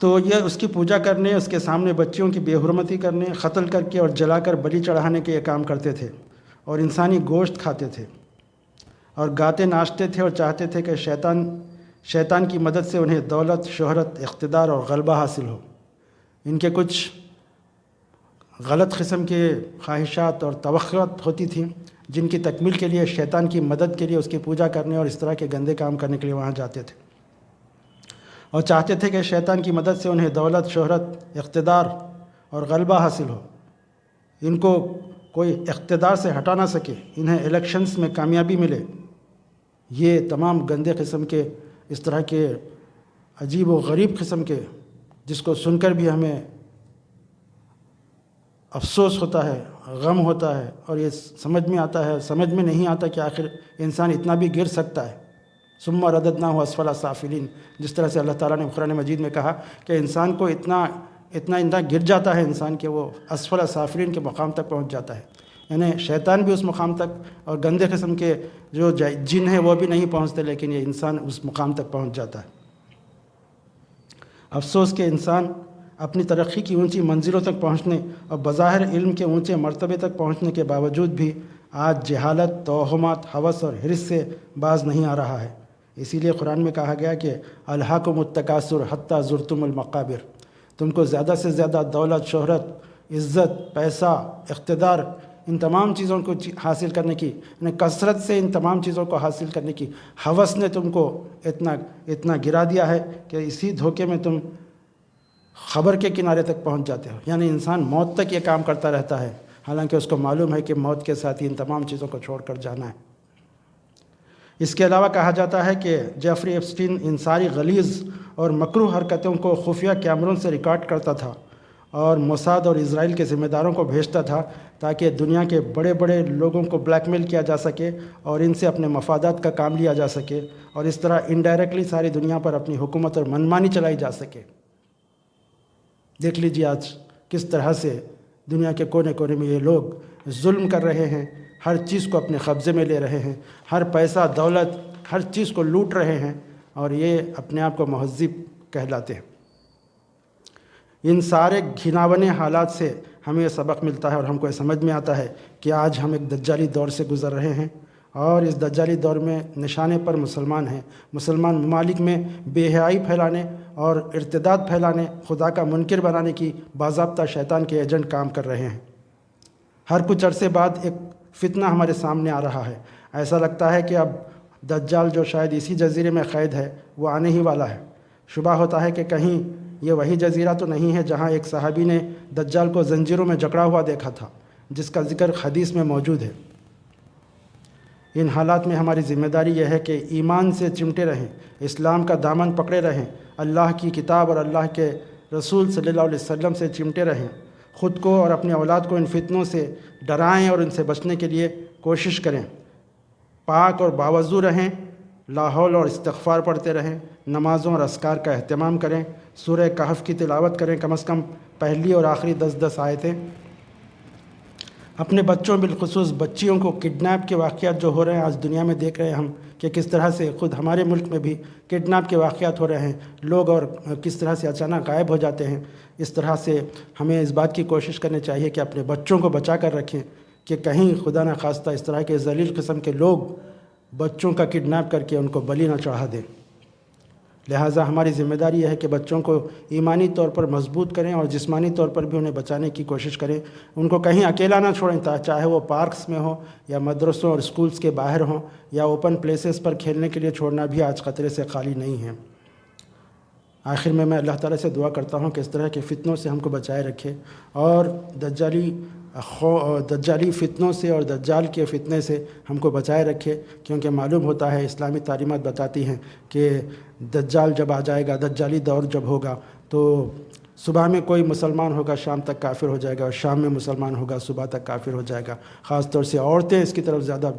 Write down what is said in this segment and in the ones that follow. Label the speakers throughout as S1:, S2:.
S1: تو یہ اس کی پوجا کرنے، اس کے سامنے بچیوں کی بے حرمتی کرنے، قتل کر کے اور جلا کر بلی چڑھانے کے یہ کام کرتے تھے، اور انسانی گوشت کھاتے تھے، اور گاتے ناچتے تھے اور چاہتے تھے کہ شیطان کی مدد سے انہیں دولت، شہرت، اقتدار اور غلبہ حاصل ہو۔ ان کے کچھ غلط قسم کے خواہشات اور توقعات ہوتی تھیں، جن کی تکمیل کے لیے شیطان کی مدد کے لیے اس کی پوجا کرنے اور اس طرح کے گندے کام کرنے کے لیے وہاں جاتے تھے، اور چاہتے تھے کہ شیطان کی مدد سے انہیں دولت، شہرت، اقتدار اور غلبہ حاصل ہو، ان کو کوئی اقتدار سے ہٹا نہ سکے، انہیں الیکشنز میں کامیابی ملے۔ یہ تمام گندے قسم کے، اس طرح کے عجیب و غریب قسم کے، جس کو سن کر بھی ہمیں افسوس ہوتا ہے، غم ہوتا ہے، اور یہ سمجھ میں آتا ہے، سمجھ میں نہیں آتا کہ آخر انسان اتنا بھی گر سکتا ہے۔ ثم رددناہ اسفل سافلین، جس طرح سے اللہ تعالیٰ نے قرآن مجید میں کہا کہ انسان کو اتنا گر جاتا ہے انسان کہ وہ اسفل سافلین کے مقام تک پہنچ جاتا ہے، یعنی شیطان بھی اس مقام تک، اور گندے قسم کے جو جن ہیں وہ بھی نہیں پہنچتے، لیکن یہ انسان اس مقام تک پہنچ جاتا ہے۔ افسوس کہ انسان اپنی ترقی کی اونچی منزلوں تک پہنچنے اور بظاہر علم کے اونچے مرتبے تک پہنچنے کے باوجود بھی آج جہالت، توہمات، ہوس اور حرص سے باز نہیں آ رہا ہے۔ اسی لیے قرآن میں کہا گیا کہ الہاکم التکاثر حتی زرتم المقابر، تم کو زیادہ سے زیادہ دولت، شہرت، عزت، پیسہ، اقتدار، ان تمام چیزوں کو حاصل کرنے کی، یعنی کثرت سے ان تمام چیزوں کو حاصل کرنے کی ہوس نے تم کو اتنا گرا دیا ہے کہ اسی دھوکے میں تم خبر کے کنارے تک پہنچ جاتے ہو۔ یعنی انسان موت تک یہ کام کرتا رہتا ہے، حالانکہ اس کو معلوم ہے کہ موت کے ساتھ ہی ان تمام چیزوں کو چھوڑ کر جانا ہے۔ اس کے علاوہ کہا جاتا ہے کہ جیفری ایپسٹین ان ساری غلیظ اور مکروہ حرکتوں کو خفیہ کیمروں سے ریکارڈ کرتا تھا اور موساد اور اسرائیل کے ذمہ داروں کو بھیجتا تھا تاکہ دنیا کے بڑے بڑے لوگوں کو بلیک میل کیا جا سکے اور ان سے اپنے مفادات کا کام لیا جا سکے، اور اس طرح انڈائریکٹلی ساری دنیا پر اپنی حکومت اور منمانی چلائی جا سکے۔ دیکھ لیجیے آج کس طرح سے دنیا کے کونے کونے میں یہ لوگ ظلم کر رہے ہیں، ہر چیز کو اپنے قبضے میں لے رہے ہیں، ہر پیسہ، دولت، ہر چیز کو لوٹ رہے ہیں، اور یہ اپنے آپ کو مہذب کہلاتے ہیں۔ ان سارے گھناونے حالات سے ہمیں یہ سبق ملتا ہے، اور ہم کو یہ سمجھ میں آتا ہے کہ آج ہم ایک دجالی دور سے گزر رہے ہیں، اور اس دجالی دور میں نشانے پر مسلمان ہیں۔ مسلمان ممالک میں بے حیائی پھیلانے اور ارتداد پھیلانے، خدا کا منکر بنانے کی باضابطہ شیطان کے ایجنٹ کام کر رہے ہیں۔ ہر کچھ عرصے بعد ایک فتنہ ہمارے سامنے آ رہا ہے، ایسا لگتا ہے کہ اب دجال جو شاید اسی جزیرے میں قید ہے وہ آنے ہی والا ہے۔ شبہ ہوتا ہے کہ کہیں یہ وہی جزیرہ تو نہیں ہے جہاں ایک صحابی نے دجال کو زنجیروں میں جکڑا ہوا دیکھا تھا، جس کا ذکر حدیث میں موجود ہے۔ ان حالات میں ہماری ذمہ داری یہ ہے کہ ایمان سے چمٹے رہیں، اسلام کا دامن پکڑے رہیں، اللہ کی کتاب اور اللہ کے رسول صلی اللہ علیہ وسلم سے چمٹے رہیں، خود کو اور اپنے اولاد کو ان فتنوں سے ڈرائیں اور ان سے بچنے کے لیے کوشش کریں، پاک اور باوضو رہیں، لا حول اور استغفار پڑھتے رہیں، نمازوں اور اذکار کا اہتمام کریں، سورہ کہف کی تلاوت کریں، کم از کم پہلی اور آخری 10 آیتیں۔ اپنے بچوں، بالخصوص بچیوں کو کڈنیپ کے واقعات جو ہو رہے ہیں آج دنیا میں دیکھ رہے ہیں ہم کہ کس طرح سے خود ہمارے ملک میں بھی کڈنیپ کے واقعات ہو رہے ہیں، لوگ اور کس طرح سے اچانک غائب ہو جاتے ہیں۔ اس طرح سے ہمیں اس بات کی کوشش کرنی چاہیے کہ اپنے بچوں کو بچا کر رکھیں کہ کہیں خدا نہ خواستہ اس طرح کے ذلیل قسم کے لوگ بچوں کا کڈنیپ کر کے ان کو بلی نہ چڑھا دیں۔ لہٰذا ہماری ذمہ داری یہ ہے کہ بچوں کو ایمانی طور پر مضبوط کریں اور جسمانی طور پر بھی انہیں بچانے کی کوشش کریں، ان کو کہیں اکیلا نہ چھوڑیں، چاہے وہ پارکس میں ہوں یا مدرسوں اور اسکولز کے باہر ہوں یا اوپن پلیسز پر کھیلنے کے لیے چھوڑنا بھی آج خطرے سے خالی نہیں ہے۔ آخر میں اللہ تعالیٰ سے دعا کرتا ہوں کہ اس طرح کے فتنوں سے ہم کو بچائے رکھے اور دجالی فتنوں سے اور دجال کے فتنے سے ہم کو بچائے رکھے، کیونکہ معلوم ہوتا ہے، اسلامی تعلیمات بتاتی ہیں کہ دجال جب آ جائے گا، دجالی دور جب ہوگا تو صبح میں کوئی مسلمان ہوگا شام تک کافر ہو جائے گا، اور شام میں مسلمان ہوگا صبح تک کافر ہو جائے گا۔ خاص طور سے عورتیں اس کی طرف زیادہ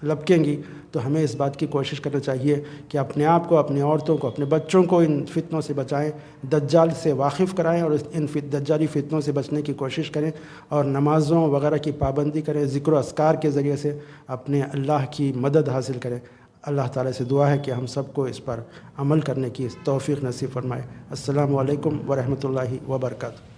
S1: لپکیں گی، تو ہمیں اس بات کی کوشش کرنا چاہیے کہ اپنے آپ کو، اپنی عورتوں کو، اپنے بچوں کو ان فتنوں سے بچائیں، دجال سے واقف کرائیں اور ان دجالی فتنوں سے بچنے کی کوشش کریں، اور نمازوں وغیرہ کی پابندی کریں، ذکر و اذکار کے ذریعے سے اپنے اللہ کی مدد حاصل کریں۔ اللہ تعالیٰ سے دعا ہے کہ ہم سب کو اس پر عمل کرنے کی توفیق نصیب فرمائے۔ السلام علیکم ورحمۃ اللہ وبرکاتہ۔